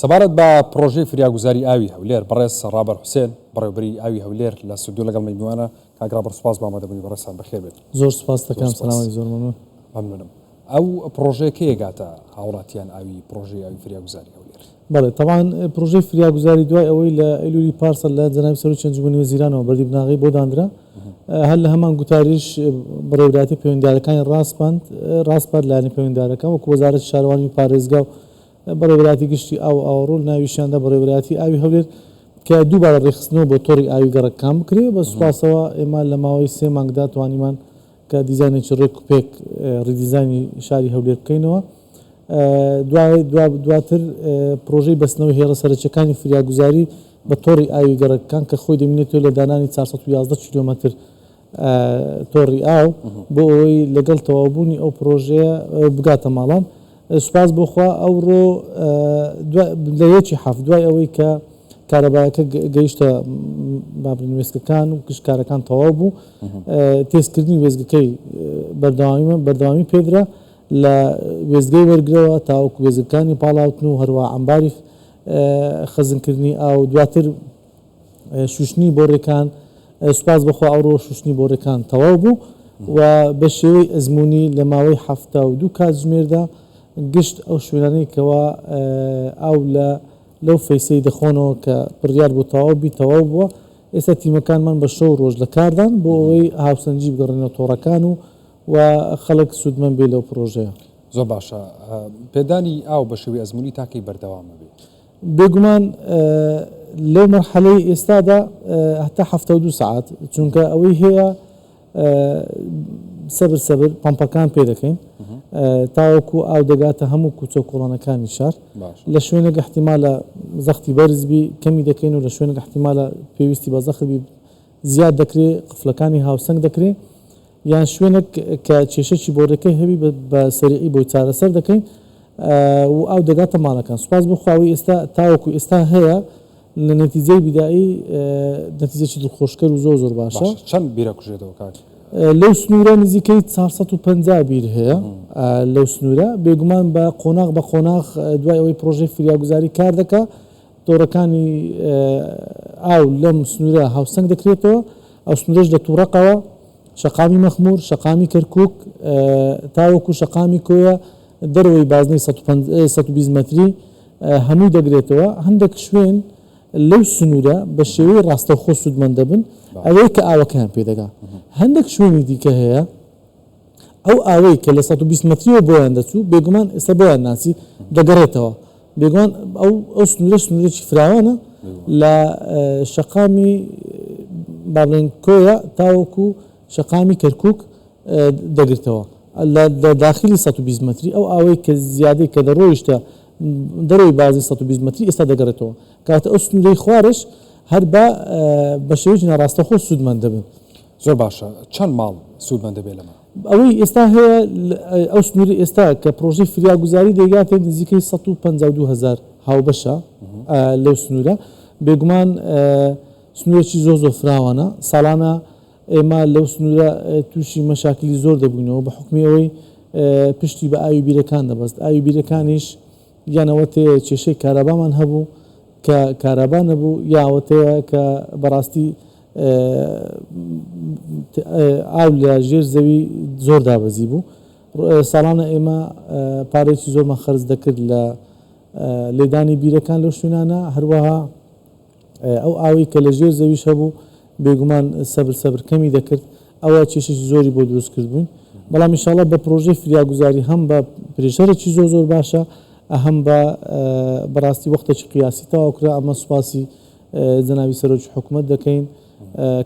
سەبارەت بە پرۆژەی فریاگوزاری ئاوی هەولێر بەڕێز ڕابەر حوسێن بەڕێوەبەری ئاوی هەولێر لە سودوو لەگەڵ میوانە کاک ڕابەر سوپاس بە ئامادەبوونی بەڕێزتان بەخێر بێت. زۆر سوپاس دەکەم. سەلامەتی زۆر مەمنونم. ئەو پرۆژەیە کێ یەگاتە هاوڵاتیان ئاوی پرۆژەی ئاوی فریاگوزاری هەولێر؟ بەڵێ طبعاً پرۆژەی فریاگوزاری دوای ئەوەی لە ئەیلولی پارسەل لە جەنابی سەرۆکی ئەنجومەنی وەزیرانەوە بەردیبناغی بۆ دانرا، هەر لە هەمان گوتاریش بەڕێوەبەری پەیوەندیدارەکانی ڕاستپات لایەنی پەیوەندیدارەکان وەکو وەزارەتی شارەوانی و پارێزگا و بەڕێوەبەری گشتی ئاو ئاوەڕۆ ناویشیاندا بەڕێوەبەری ئاوی هەولێر کە دووبارە ڕێخستنەوە بۆ تۆڕی ئاوی گەڕەکان بکرێ. بە سوپاسەوە ئێمە لە ماوەی 3 مانگدا توانیمان کە دیزانێکی ڕێک و پێک ڕیدیزانی شاری هەولێر بکەینەوە. دواتر پرۆژەی بەستنەوەی هێرە سەرچەکانی فریاگوزاری بە تۆڕی ئاوی گەڕەکان کە خۆی دەمێنێتەوە لە دانانی 411 کیلۆمەتر تۆڕی ئاو بۆ ئەوەی لەگەڵ تەواوبوونی ئەو پرۆژەیە بگاتە ماڵان. سوپاس بۆخوا ئەوڕۆ لە یەکی حەف دوای ئەوەی کە کارەبایەکە گەیشتە بابنوێستەکان و کشکارەکان تەواو بوو، تێستکردنی وێزگەکەی بەردەوامی پێدرا لە وێزگەی وەرگرەوە تاوەکو وێزەکانی پاڵاوتن و هەروە عەمباری خەزمکردنی ئاو دواتر شوشتنی بۆڕێکان. سوپاس بەخوا ئەوڕۆ شوشتنی بۆڕێکان تەواو بوو و بە شێوەی ئەزمموی لە ماوەی 72 کاتژمێردا گشت ئەو شوێنانەی کەوا ئاو لەو فەیسەی دەخۆنەوە کە بڕیار بۆ تەواو بووە. ئێستا تیمەکانمان بە شەو ڕۆژ لە کاردان بۆ ئەوەی هاوسەنجی بگەڕێنەوە تۆڕەکان و خەڵک سوودمەند بێ لەو پرۆژەیە. زۆر باشە. پێدانی ئاو بە شێوەی ئەزمموی تاکەی بەردەوامە بێت. بێگومان لەو مەرحەلەی ئێستادا هەتا 72 ساعت چونکە ئەوەی هەیە سەبر پەمپەکان پێ دەکەین تاوەکو ئاو دەگاتە هەموو کوچە کوڵانەکانی شار. لە شوێنێک احتیمالە زەختی بەرزبی کەمی دەکەین و لە شوێنێک احتیمالە پێویستی بە زەختی زیاد دەکرێت، قفلەکانی هاوسەنگ دەکرێت، یان شوێنێک کە کێشەی بۆڕێکەکەی هەبی بە سەریعی بۆی چارەسەر دەکەین و ئاو دەگاتە ماڵەکان. سوپاس بخواوی ئێستا تاوەکو ئێستا هەیە لە نەتیجەی بیدایی نەتیجەی دڵخۆشکەر و زۆر باشە. چەند بیرە کوژێتەوە کاک؟ لەو سنوورە نزیکەی 450 بیر هەیە لەو سنوورە. بێگومان بە قۆناغ دوای ئەوەی پرۆژەی فریاگوزاری کار دەکا تۆڕەکانی ئاو لەم سنوورە هاوسەنگ دەکرێتەوە. ئەو سنوورەش لە تووڕەقەوە شەقامی مەخموور، شەقامی کەرکووک تاوەکو شەقامی کۆیە دەرەوەی بازنەی 120 مەتری هەمووی دەگرێتەوە. هەندێک شوێن لەو سنوورە بە شێوەی ڕاستەوخۆ سوودمەند دەبن ئەوەی کە ئاوەکەیان پێدەگا. هەندێک شوێنی دیکە هەیە ئەو ئاوەی کە لە 120 مەتریەوە بۆیان دەچوو بێگومان ئێستا بۆیان ناچی دەگەڕێتەوە. بێگومان ئەو سنوورێکی فراوانە لە شەقامی بابلێن کۆیە تاوەکو شەقامی کەرکووک دەگرتەوە لە داخلی 120 مەتری. ئەو ئاوەی کە زیادەی کە دەڕۆیشتە دەرەوەی بازی 120 مەتری ئێستا دەگەڕێتەوە کاتە ئەو سنوورەی خوارش هەر بە شێوەیەکی ناڕاستەخۆ سوودمەند دەبن. زۆر باشە. چەند ماڵ سوودمەند دەبێت لەمە؟ ئەوەی ئێستا هەیە ئەو سنووری ئێستا کە پرۆژەی فریاگوزاری دەیگاتێ نزیکەی 152,000 هاوبەشە لەو سنوورە. بێگومان سنوورێکی زۆر فراوانە. ساڵانە ئێمە لەو سنوورە تووشی مەشاکلی زۆر دەبووینەوە بە حکمی ئەوەی پشتی بە ئاوی بیرەکان دەبەست. ئاوی بیرەکانیش یانەوەتەیە کێشەی کارەبامان هەبوو کە کارەبا نەبوو، یاوەتەیە کە بەڕاستی ئاو لە ژێر زەوی زۆر دابەزی بوو. ساڵانە ئێمە پارێکی زۆرمان خەرج دەکرد لە لێدانی بیرەکان لەو شوێنانە. هەروەها ئەو ئاوی کە لە ژێر زەویش هەبوو بێگومان سەبر کەمی دەکرد. ئەوە کێشەی زۆری بۆ دروست کردبووین. بەڵام ئینشاڵڵا بە پرۆژەی فریاگوزاری هەم بە پرێژەرێکی زۆر باشە هەم بەڕاستی وەختێکی قیاسی تەواوکرا. ئەمە سوپاسی جەنابی سەرۆکی حکوومەت دەکەین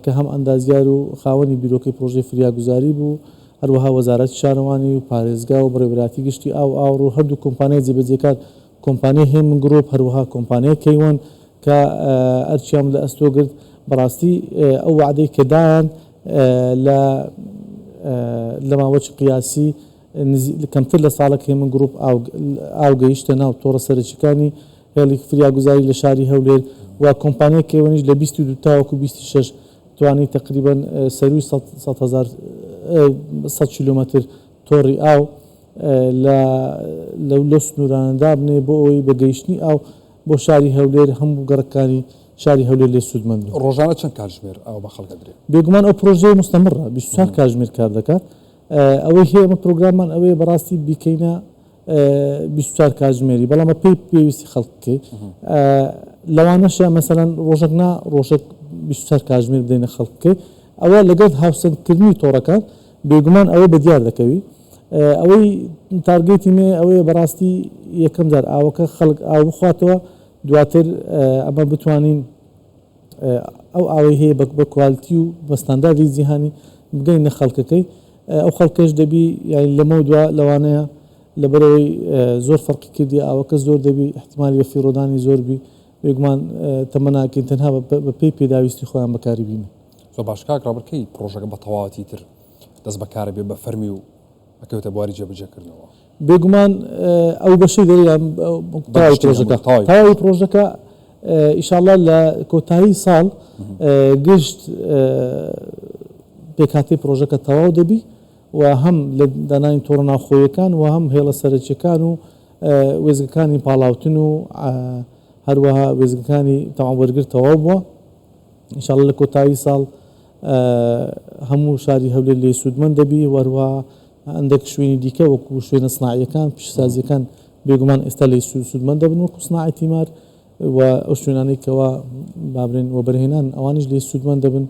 کە هەم ئەندازیار و خاوەنی بیرۆکەی پرۆژەی فریاگوزاری بوو، هەروەها وەزارەتی شارەوانی و پارێزگا و بەڕێوەبەری گشتی ئاو و هەردوو کۆمپانیای جێبەجێکار کۆمپانیای هێمن گرۆپ هەروەها کۆمپانیای کەیوان کە ئەرچیام لە ئەستۆگرت بەڕاستی ئەو وعدەی کە دایان لە ماوەی قیاسی کەمتر لە ساڵێک هێمن گرۆپ ئاو گەیشتە ناو تۆڕە سەرچیەکانی هێڵی فریاگوزاری لە شاری هەولێر و کۆمپانیای کەیوانیش لە 22 تاوەکو 26 توانێت تقریبان سەروی 100 کیلۆمەتر تۆڕی ئاو لە سنوورانەدا بنێ بۆ ئەوەی بە گەیشتنی ئاو بۆ شاری هەولێر هەموو گەڕەکانی شاری هەولێر لێ سوودمەند بن. ڕۆژانە چەند کاتژمێر ئەو بە خەڵک دەدرێت؟ بێگومان ئەو پرۆژەیە مستەمڕە 24 کاتژمێر کار دەکات. ئەوەی هەیە ئەمە پرۆگراممان ئەوەیە بەڕاستی بیکەینە 24 کاتژمێری، بەڵام پێی پێویستی خەڵک بکەیت. لەوانەشە مەسەلەن ڕۆژێک ڕۆژێک 24 کاتژمێر بدەینە خەڵک بکەیت. ئەوە لەگەڵ هاوسەنگکردنی تۆڕەکان بێگومان ئەوە بەدیار دەکەوی. ئەوەی تارگێتی مێ ئەوەیە بەڕاستی یەکەم جار ئاوەکە خەڵک ئاو بخواتەوە، دواتر ئەمە بتوانین ئەو ئاوەی هەیە بە کوالیتی و بە ستانداردی جیهانی بگەینە خەڵکەکەی. ئەو خەڵکەش دەبی یانی لەمە دوا لەوانەیە لەبەرەوەی زۆر فەرقی کردی ئاوەکە زۆر دەبی احتیمالی بە فیڕۆدانی زۆربی بێگومان تەمەناکەین تەنها بە پێی پێداویستی خۆیان بەکاری بینە. زۆر باش کاک ڕابەرکەی پرۆژەکە بە تەواوەتی تر دەست بەکارە بێ بە فەرمی و ئەکەوتە بواری جێبەجێکردنەوە. بێگومان ئەو بەشەی دەریان تەواوی پرۆژەکە ئیشاڵڵا لە کۆتایی ساڵ گشت پێکهاتەی پرۆژەکە تەواو دەبی و هەم لە دانانی تۆڕە ناوخۆیەکان و هەم هێڵە سەرچیەکان و وێزگەکانی پاڵاوتن و هەروەها وێزگەکانی تەواوبەرگر تەواو بووە. ئیشاڵڵا لە کۆتایی ساڵ هەموو شاری هەولێر لێ سوودمەند دەبی، وەروەها هەندێک شوێنی دیکە وەکو شوێنە سناعیەکان پیشسازیەکان بێگومان ئێستا لێ سوودمەند دەبن وەکو سناعی تیمار و ئەو شوێنانەی کەوا بابرێن وەبەرهێنان ئەوانیش لێ سوودمەند دەبن.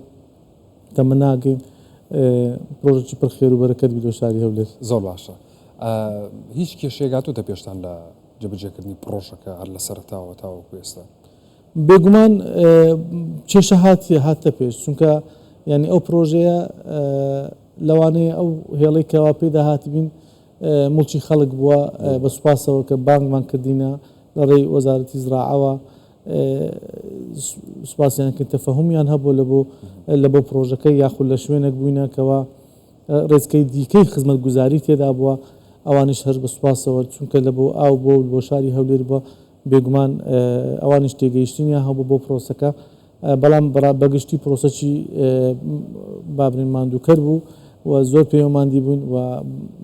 تەمەناگەین پرۆژێکی پڕ خێر و بەرەکەت بێت بۆ شاری هەولێر. زۆر باشە. هیچ کێشەیەک هاتووتە پێشتان لە جێبەجێکردنی پرۆژەکە هەر لە سەرەتاوە تاوەکو ئێستا؟ بێگومان کێشە هاتە پێش، چونکە یعنی ئەو پرۆژەیە لەوانەیە ئەو هێڵەی کەوا پێدا هاتبین مڵکی خەڵک بووە، بە سوپاسەوە کە بانگمان کردینە لە ڕێی وەزارەتی زراعەوە، سوپاسیان کرد تەفەهومیان هەبوو لە بۆ پرۆژەکەی یاخود لە شوێنێک بووینە کەوا ڕێزکەی دیکەی خزمەتگوزاری تێدا بووە، ئەوانش هەر بە سوپاسەوە چونکە لە بۆ ئاو بۆ شاری هەولێر بووە بێگومان ئەوانش تێگەیشتنیان هەبوو بۆ پرۆسەکە. بەڵام بەگشتی پرۆسەکی بابرین ماندووکەر بوو و زۆر پەیوەماندی بوون و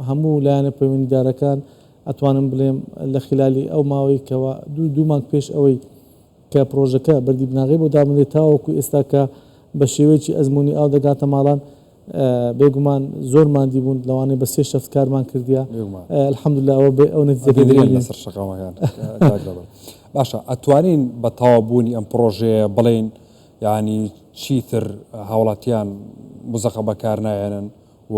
هەموو لایەنە پەیوەندیدارەکان ئەتوانم بڵێم لە خلالی ئەو ماوەی کەوا دوو مانگ پێش ئەوەی کە پرۆژەکە بەردی بناغی بۆ دامنێت تاوەکو ئێستا کە بە شێوەیەکی ئەزمموی ئاو دەگاتە ماڵان بێگومان زۆر ماندی بوون لەوانەیە بە 3 شەفت کارمان کردیا. الحەمدوللا ئەو نەتیجەگەی لەسەر شەقامەکان. باشە ئەتوانین بە تەواوبوونی ئەم پرۆژەیە بڵێن یعنی چیتر هاوڵاتیان مزەخە بەکار نایەنن و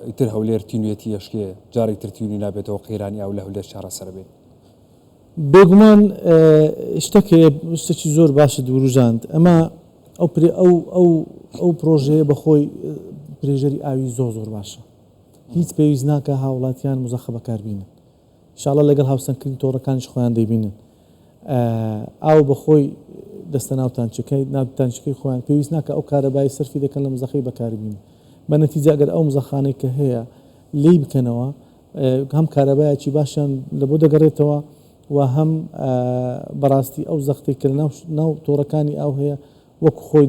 ئیتر هەولێر تینوێتی یشکێ جارێک تر تینوی نابێتەوە قەیرانی ئەو لە هەولێر چارەسەر بێت؟ بێگومان شتێکی زۆر باشە دووروژاند. ئەمە ئەو پرۆژەیە بەخۆی پرێژەری ئاوی زۆر باشە، هیچ پێویست ناکە هاوڵاتیان مزەخە بەکاربینن. ئینشاڵڵا لەگەڵ هاوسەنگکردنی تۆڕەکانیش خۆیان دەیبینن ئاو بەخۆی دەستە ناوتانچەکەی خۆیان پێویست ناکە ئەو کارەبای سەرفی دەکەن لە مزەخەی بەکاربینن. بە نەتیجە ئەگەر ئەو مزەخانەی کە هەیە لی بکەنەوە هەم کارەبایەکی باشیان لە بۆ دەگەڕێتەوە و هەم بەڕاستی ئەو زەختەی کە ناو تۆڕەکانی ئاو هەیە وەکو خۆی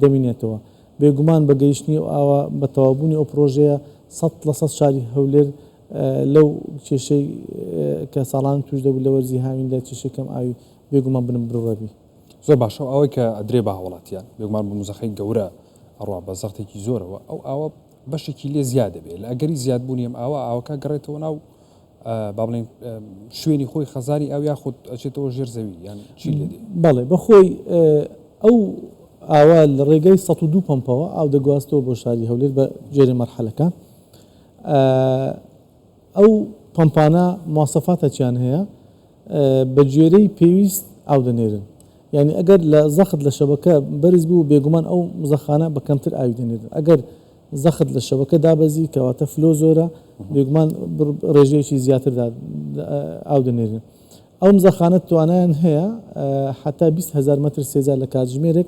دەمینێتەوە. بێگومان بە گەیشتنی ئاوە بە تەواوبوونی ئەو پرۆژەیە 100% شاری هەولێر لەو کێشەی کە ساڵان توش دەبوو لە وەرزی هاویندا کێشەکەم ئاوی بێگومان بنم بڕەبی. زۆر باشە ئەوەی کە ئەدرێ بە هاوڵاتیان بێگومان بە مزەخەی گەورە ئەڕوا بە زەختێکی زۆرەوە ئەو ئاوە بەشێکی لێ زیاد دەبێت لە ئەگەری زیادبوونی ئەم ئاوەکە گەڕێتەوە ناو با بڵێن شوێنی خۆی خەزاری ئەو یاخود ئەچێتەوە ژێر زەوی یان چی لێ دێ؟ بەڵێ بەخۆی ئەو ئاوا لە ڕێگەی 102 پمپەوە ئاو دەگواستەوە بۆ شاری هەولێر بە جێرە مەرحەلەکان. ئەو پمپانە مواصفاتەکیان هەیە بە جێرەی پێویست ئاو دەنێرن، یعنی ئەگەر لە زەخت لە شەبەکە بەرز بوو بێگومان ئەو مزەخانە بە کەمتر ئاوی دەنێرن. ئەگەر زەخت لە شەبەکە دابەزی کەواتە فلۆ زۆرە بێگومان ڕێژەیەکی زیاتردا ئاو دەنێرن. ئەو مزەخانە توانایان هەیە حتا 20,000 متر سێجار لە کاتژمێرێک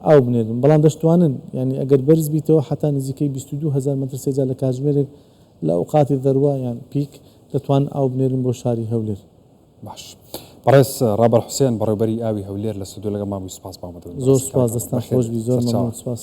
ئاو بنێرن، بەڵام دەشتوانن یعنی ئەگەر بەرز بیتەوە حتا نزیکەی 22,000 متر سێجار لە کاتژمێرێک لە ئەوقاتی دەروە یان پیک دەتوان ئاو بنێرن بۆ شاری هەولێر. باش بەڕێز ڕابەر حوسێن بەڕێوەبەری ئاوی هەولێر لە ستودیۆ لەگەڵ مامی سوپاس بامەوە. زۆر سوپاس دەستان خۆش بی، زۆر مەمنون، سوپاس.